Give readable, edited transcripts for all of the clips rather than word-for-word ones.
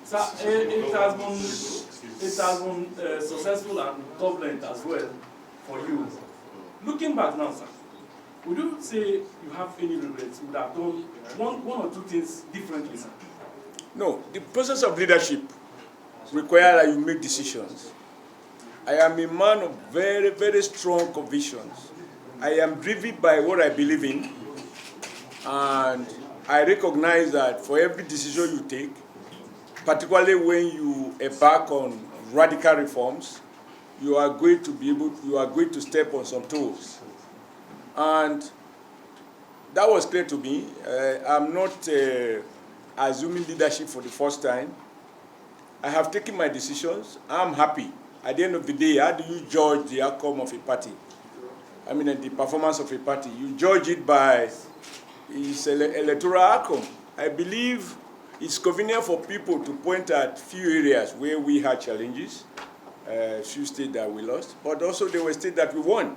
So it has been successful and turbulent as well for you. Looking back now, sir, would you say you have any regrets? You would have done one or two things differently, sir? No, the process of leadership requires that you make decisions. I am a man of very, very strong convictions. I am driven by what I believe in, and I recognize that for every decision you take, particularly when you embark on radical reforms, you are going to step on some toes. And that was clear to me. I'm not assuming leadership for the first time. I have taken my decisions. I'm happy. At the end of the day, how do you judge the outcome of a party? I mean, the performance of a party. You judge it by its electoral outcome. I believe it's convenient for people to point at few areas where we had challenges, few states that we lost, but also there were states that we won.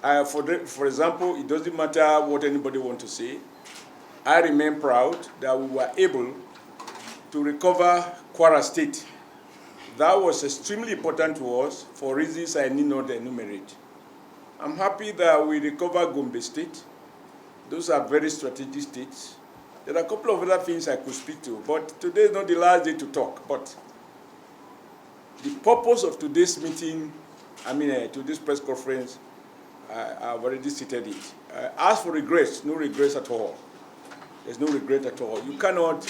For example, it doesn't matter what anybody wants to say. I remain proud that we were able to recover Kwara State. That was extremely important to us for reasons I need not enumerate. I'm happy that we recovered Gombe State. Those are very strategic states. There are a couple of other things I could speak to, but today is not the last day to talk. But the purpose of today's meeting, today's press conference, I've already stated it. As for regrets, no regrets at all. There's no regret at all. You cannot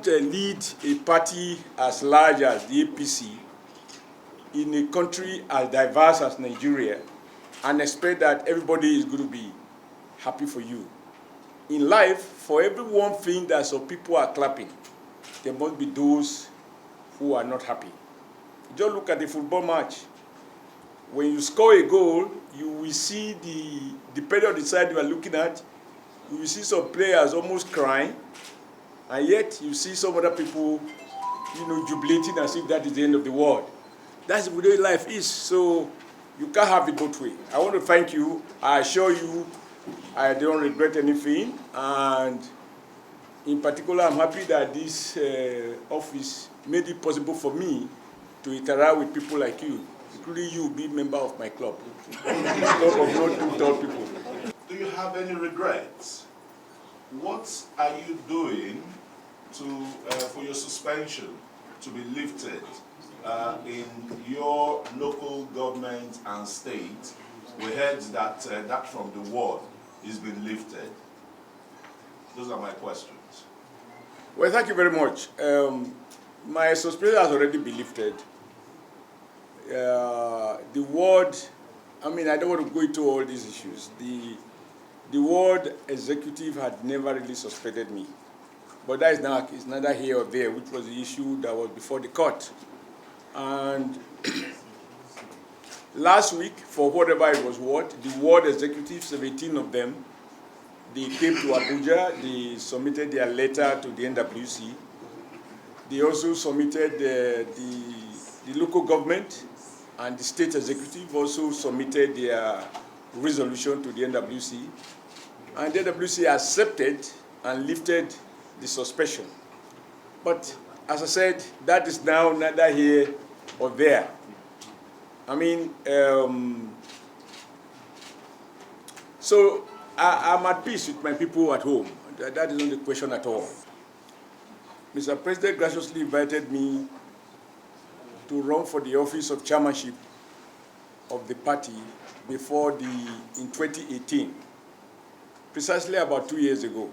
lead a party as large as the APC in a country as diverse as Nigeria and expect that everybody is going to be happy for you. In life, for every one thing that some people are clapping, there must be those who are not happy. Just look at the football match. When you score a goal, you will see depending on the side you are looking at, you will see some players almost crying, and yet you see some other people, jubilating as if that is the end of the world. That's the way life is. So you can't have it both ways. I want to thank you. I assure you, I don't regret anything, and in particular, I'm happy that this office made it possible for me to interact with people like you, including you being member of my club. Club of not too tall people. Do you have any regrets? What are you doing for your suspension to be lifted in your local government and state? We heard that that from the ward is being lifted. Those are my questions. Well, thank you very much. My suspension has already been lifted. The ward, I don't want to go into all these issues. The ward executive had never really suspended me. But that is neither here or there, which was the issue that was before the court. And last week, for whatever it was worth, the ward executive, 17 of them, they came to Abuja, they submitted their letter to the NWC. They also submitted the local government, and the state executive also submitted their resolution to the NWC. And the NWC accepted and lifted the suspension. But as I said, that is now neither here or there. So I'm at peace with my people at home. That is not the question at all. Mr. President graciously invited me to run for the office of chairmanship of the party in 2018, precisely about 2 years ago.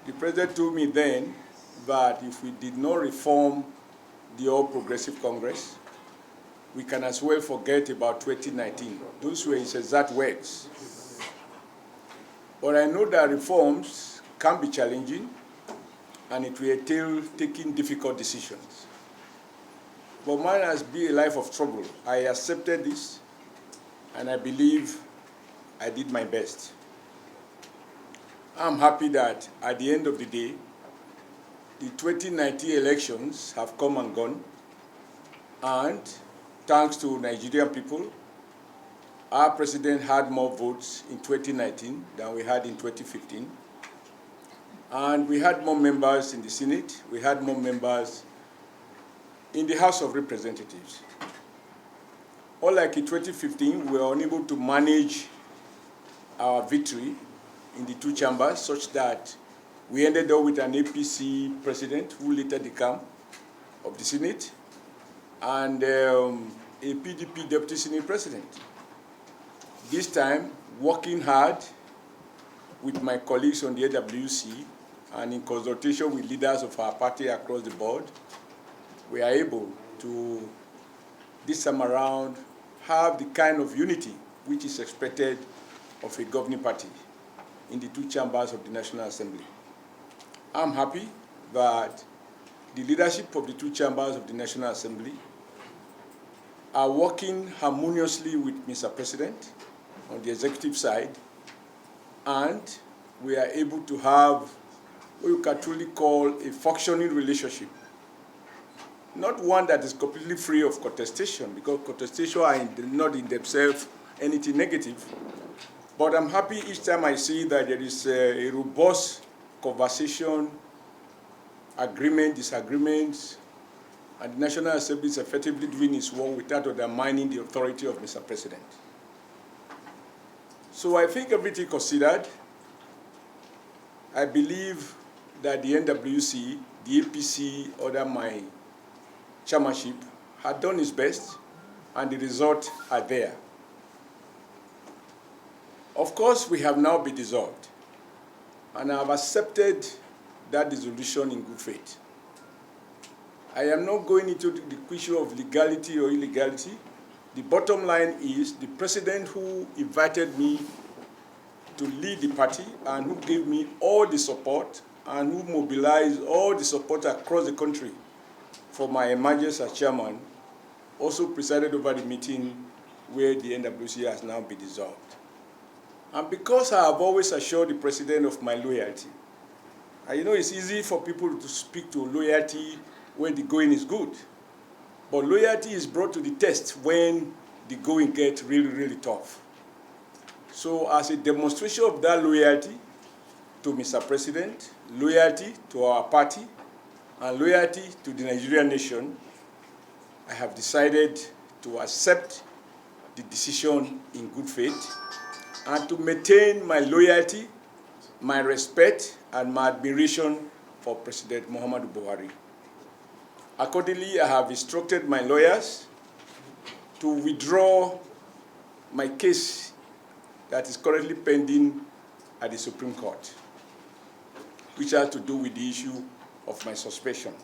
The president told me then that if we did not reform the All Progressive Congress, we can as well forget about 2019. Those were his exact words. But I know that reforms can be challenging, and it will entail taking difficult decisions. But mine has been a life of trouble. I accepted this, and I believe I did my best. I'm happy that at the end of the day, the 2019 elections have come and gone, and thanks to Nigerian people, our president had more votes in 2019 than we had in 2015. And we had more members in the Senate. We had more members in the House of Representatives. Unlike in 2015, we were unable to manage our victory in the two chambers such that we ended up with an APC president who later became of the Senate and a PDP deputy Senate president. This time, working hard with my colleagues on the AWC and in consultation with leaders of our party across the board, we are able to, this time around, have the kind of unity which is expected of a governing party in the two chambers of the National Assembly. I'm happy that the leadership of the two chambers of the National Assembly are working harmoniously with Mr. President on the executive side, and we are able to have what you can truly call a functioning relationship. Not one that is completely free of contestation, because contestation are not in themselves anything negative. But I'm happy each time I see that there is a robust conversation, agreement, disagreements, and the National Assembly is effectively doing its work without undermining the authority of Mr. President. So I think everything considered, I believe that the NWC, the APC, under my chairmanship, had done its best, and the results are there. Of course, we have now been dissolved, and I have accepted that dissolution in good faith. I am not going into the issue of legality or illegality. The bottom line is the president who invited me to lead the party and who gave me all the support and who mobilized all the support across the country for my emergence as chairman, also presided over the meeting where the NWC has now been dissolved. And because I have always assured the president of my loyalty, and you know it's easy for people to speak to loyalty when the going is good, but loyalty is brought to the test when the going gets really, really tough. So as a demonstration of that loyalty to Mr. President, loyalty to our party, and loyalty to the Nigerian nation, I have decided to accept the decision in good faith and to maintain my loyalty, my respect, and my admiration for President Muhammadu Buhari. Accordingly, I have instructed my lawyers to withdraw my case that is currently pending at the Supreme Court, which has to do with the issue of my suspension.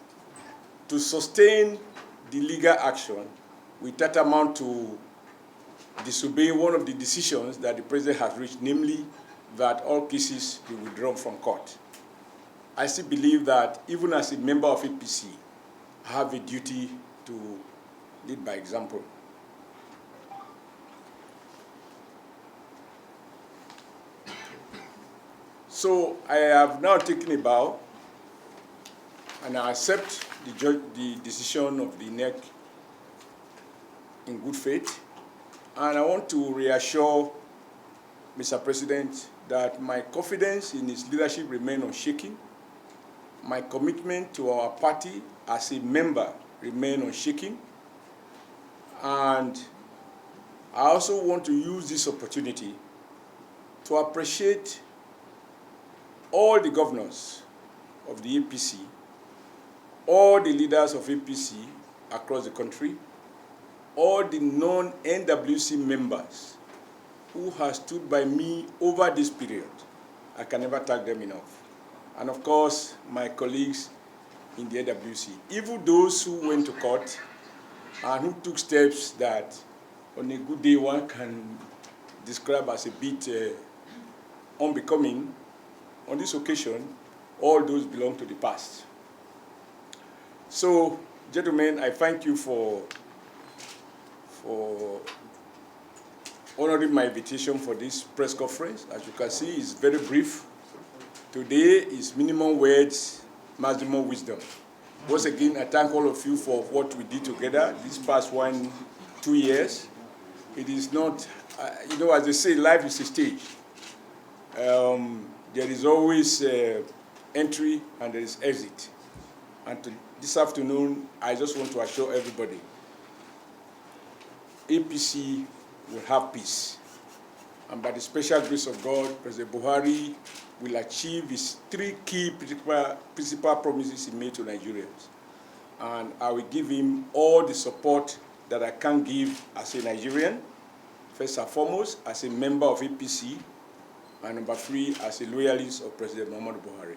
To sustain the legal action, we tantamount to disobeying one of the decisions that the President has reached, namely that all cases be withdrawn from court. I still believe that even as a member of APC, I have a duty to lead by example. So I have now taken a bow and I accept the decision of the NEC in good faith. And I want to reassure Mr. President that my confidence in his leadership remains unshaken. My commitment to our party as a member remains unshaken. And I also want to use this opportunity to appreciate all the governors of the APC, all the leaders of APC across the country, all the non-NWC members who have stood by me over this period. I can never thank them enough. And of course, my colleagues in the AWC, even those who went to court and who took steps that on a good day one can describe as a bit unbecoming. On this occasion, all those belong to the past. So, gentlemen, I thank you for honoring my invitation for this press conference. As you can see, it's very brief. Today is minimum words, maximum wisdom. Once again, I thank all of you for what we did together these past 2 years. It is not, you know, as they say, life is a stage. There is always entry and there is exit. And this afternoon, I just want to assure everybody, APC will have peace. And by the special grace of God, President Buhari will achieve his 3 key principal promises he made to Nigerians. And I will give him all the support that I can give as a Nigerian, first and foremost, as a member of APC, and number 3, as a loyalist of President Muhammadu Buhari.